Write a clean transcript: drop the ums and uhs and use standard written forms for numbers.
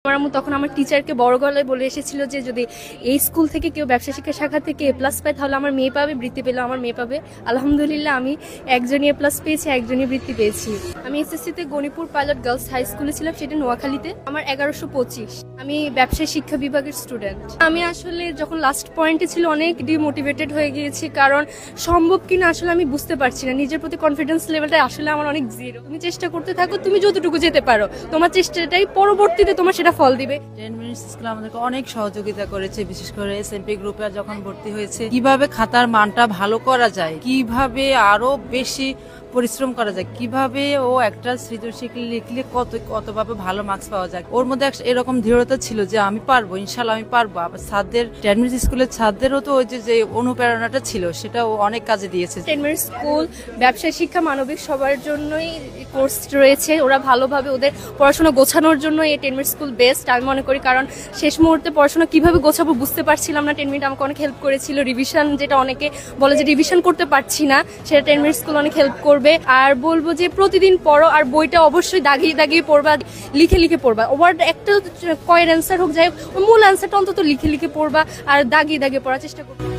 আমার আম্মু তখন আমার টিচারকে বড় গলায় বলে এসেছিল যে যদি এই স্কুল থেকে কেউ ব্যবসা শিক্ষা শাখা থেকে এ প্লাস পায় তাহলে আমার মেয়ে পাবে, বৃত্তি পেলে আমার মেয়ে পাবে। আলহামদুলিল্লাহ আমি একজনই এ প্লাস পেয়েছি, একজনই বৃত্তি পেয়েছি। আমি এসএসসিতে গণিপুর পাইলট গার্লস হাই স্কুলে ছিলাম, সেটা নোয়াখালীতে। আমার 1125। আমি ব্যবসায় শিক্ষা বিভাগের স্টুডেন্ট। আমি আসলে যখন লাস্ট পয়েন্টে ছিল অনেক ডিমোটিভেটেড হয়ে গিয়েছি, কারণ সম্ভব কিনা আসলে আমি বুঝতে পারছি না। নিজের প্রতি কনফিডেন্স লেভেলটা আসলে আমার অনেক জিরো। তুমি চেষ্টা করতে থাকো, তুমি যতটুকু যেতে পারো, তোমার চেষ্টাটাই পরবর্তীতে তোমার সেটা ফল দিবে। 10 মিনিটস স্কুল আমাদেরকে অনেক সহযোগিতা করেছে, বিশেষ করে এসএমপি গ্রুপে যখন ভর্তি হয়েছে। কিভাবে খাতার মানটা ভালো করা যায়, কিভাবে আরো বেশি পরিশ্রম করা যায়, কিভাবে ও একটা সৃজনশীল লিখলে কতভাবে ভালো মার্কস পাওয়া যায়। ওর মধ্যে এরকম দৃঢ়তা ছিল যে আমি পারবো, ইনশাল্লাহ আমি পারবো। আবার ছাত্রদের 10 মিনিট স্কুলের ছাত্রদেরও তো ওই যে অনুপ্রেরণাটা ছিল, সেটা ও অনেক কাজে দিয়েছে। 10 মিনিট স্কুল ব্যবসায় শিক্ষা মানবিক সবার জন্যই কোর্স রয়েছে। ওরা ভালোভাবে ওদের পড়াশোনা গোছানোর জন্য এই 10 মিনিট স্কুল বেস্ট আমি মনে করি, কারণ শেষ মুহূর্তে পড়াশোনা কিভাবে গোছাবো বুঝতে পারছিলাম না। 10 মিনিট আমাকে অনেক হেল্প করেছিল। রিভিশন, যেটা অনেকে বলে যে রিভিশন করতে পারছি না, সেটা 10 মিনিট স্কুল অনেক হেল্প করবে। আর বলবো যে প্রতিদিন পড়ো, আর বইটা অবশ্যই দাগিয়ে দাগিয়ে পড়বা, লিখে লিখে পড়বা। ওয়ার্ড একটা কয়ের অ্যান্সার হোক, যাই হোক, মূল অ্যান্সারটা অন্তত লিখে লিখে পড়বা আর দাগিয়ে দাগিয়ে পড়ার চেষ্টা করবা।